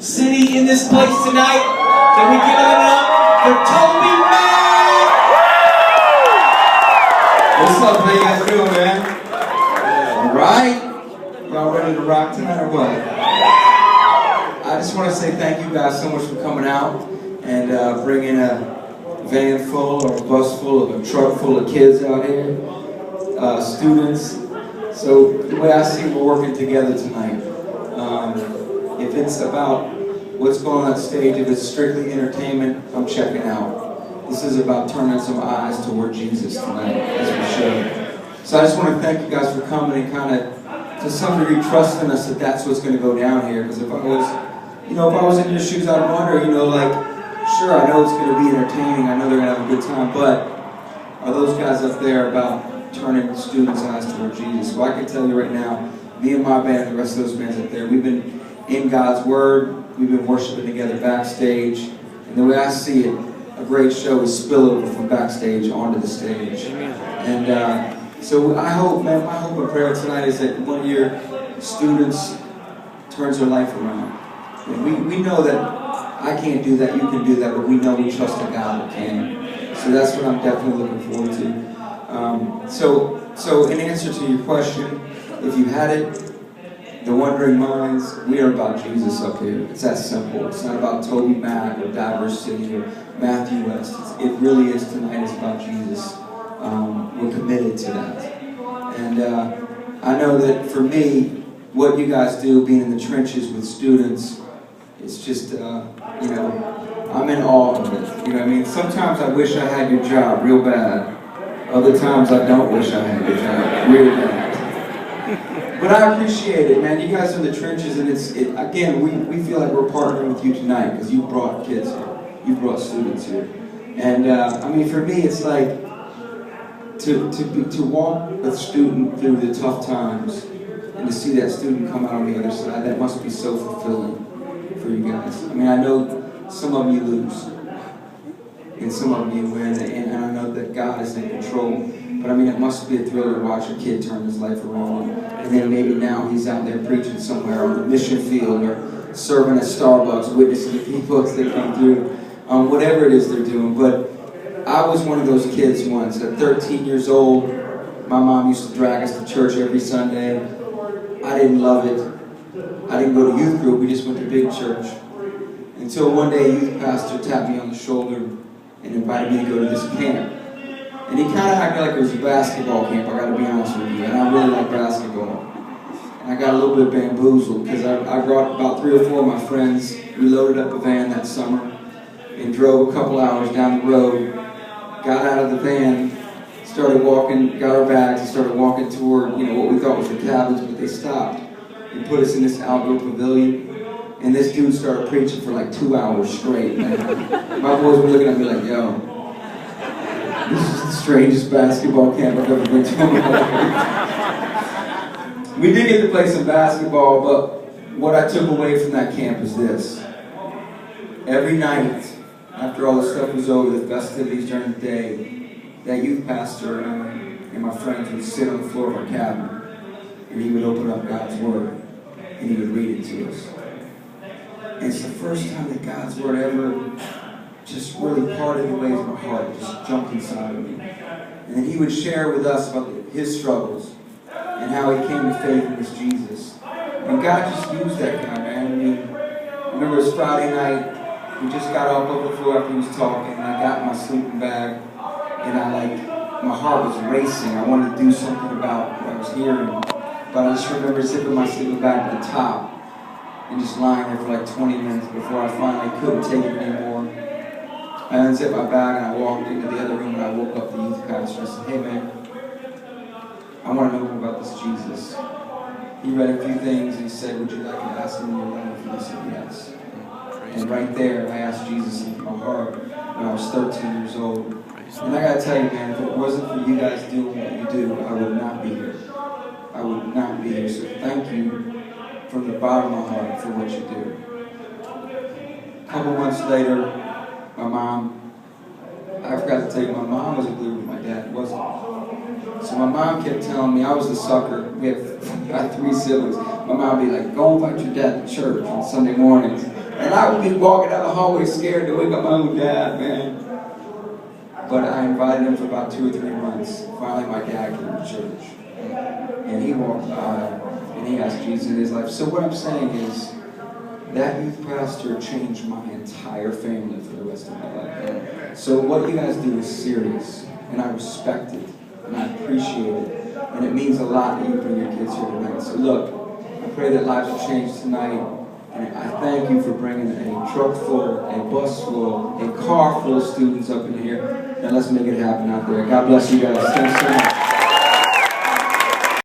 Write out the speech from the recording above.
city in this place tonight. Can we give it up for Toby Mac? What's up? How you guys doing, man? Alright? Y'all ready to rock tonight or what? I just want to say thank you guys so much for coming out and bringing a van full or a bus full or a truck full of kids out here, students. So the way I see we're working together tonight, if it's about what's going on stage, if it's strictly entertainment, I'm checking out. This is about turning some eyes toward Jesus tonight, as we should. So I just want to thank you guys for coming and kind of, to some degree, trusting us that that's what's going to go down here. Because if I was in your shoes, I'd wonder, like, sure, I know it's going to be entertaining, I know they're going to have a good time, but are those guys up there about turning students' eyes toward Jesus? Well, I can tell you right now, me and my band, and the rest of those bands up there, we've been in God's Word, we've been worshiping together backstage, and the way I see it, a great show is spillover from backstage onto the stage. And so I hope, man, my hope and prayer tonight is that one of your students turns their life around. And we know that I can't do that, you can do that, but we know we trust a God that can. So that's what I'm definitely looking forward to. So in answer to your question, if you had it, the wondering minds, we are about Jesus up here. It's that simple. It's not about Toby Mac or Diversity or Matthew West. It really is tonight. It's about Jesus. We're committed to that. And I know that for me, what you guys do, being in the trenches with students, it's just, I'm in awe of it. You know what I mean? Sometimes I wish I had your job real bad. Other times I don't wish I had your job real bad. But I appreciate it, man. You guys are in the trenches, and again, we feel like we're partnering with you tonight because you brought kids here. You brought students here. And, for me, it's like to walk a student through the tough times and to see that student come out on the other side, that must be so fulfilling for you guys. I know some of them you lose, and some of them you win, and I know that God is in control. But it must be a thrill to watch a kid turn his life around, and then maybe now he's out there preaching somewhere on the mission field or serving at Starbucks, witnessing the people as they come through, whatever it is they're doing. But I was one of those kids once. At 13 years old, my mom used to drag us to church every Sunday. I didn't love it. I didn't go to youth group. We just went to big church. Until one day a youth pastor tapped me on the shoulder and invited me to go to this camp. And he kind of acted like it was a basketball camp, I got to be honest with you. And I really like basketball. And I got a little bit bamboozled because I brought about 3 or 4 of my friends. We loaded up a van that summer and drove a couple hours down the road. Got out of the van, started walking, got our bags, and started walking toward what we thought was the cabins, but they stopped and put us in this outdoor pavilion. And this dude started preaching for like 2 hours straight. And my boys were looking at me like, yo, this is the strangest basketball camp I've ever been to in my life. We did get to play some basketball, but what I took away from that camp is this. Every night, after all the stuff was over, the festivities during the day, that youth pastor and my friends would sit on the floor of our cabin, and he would open up God's Word, and he would read it to us. And it's the first time that God's Word ever just really parted the ways of my heart, just jumped inside of me. And then he would share with us about his struggles and how he came to faith in this Jesus. And God just used that guy, man. I remember it was Friday night. We just got off the floor after he was talking, and I got in my sleeping bag, and my heart was racing. I wanted to do something about what I was hearing, but I just remember zipping my sleeping bag to the top and just lying there for like 20 minutes before I finally couldn't take it anymore. I unzipped my bag and I walked into the other room and I woke up the youth pastor and I said, hey man, I want to know more about this Jesus. He read a few things and he said, would you like to ask him in your life? And I said, yes. And right there, I asked Jesus into my heart when I was 13 years old. And I got to tell you, man, if it wasn't for you guys doing what you do, I would not be here. I would not be here. So thank you from the bottom of my heart for what you do. A couple months later, my mom, I forgot to tell you, my mom was a believer, my dad wasn't. So my mom kept telling me I was the sucker. We had 3 siblings. My mom would be like, go invite your dad to church on Sunday mornings. And I would be walking down the hallway scared to wake up my own dad, man. But I invited him for about 2 or 3 months. Finally, my dad came to church. And he walked by, and he asked Jesus in his life. So what I'm saying is, that youth pastor changed my entire family for the rest of my life. So what you guys do is serious, and I respect it, and I appreciate it, and it means a lot that you bring your kids here tonight. So look, I pray that lives will change tonight, and I thank you for bringing a truck full, a bus full, a car full of students up in here, and let's make it happen out there. God bless you guys. Thanks so much.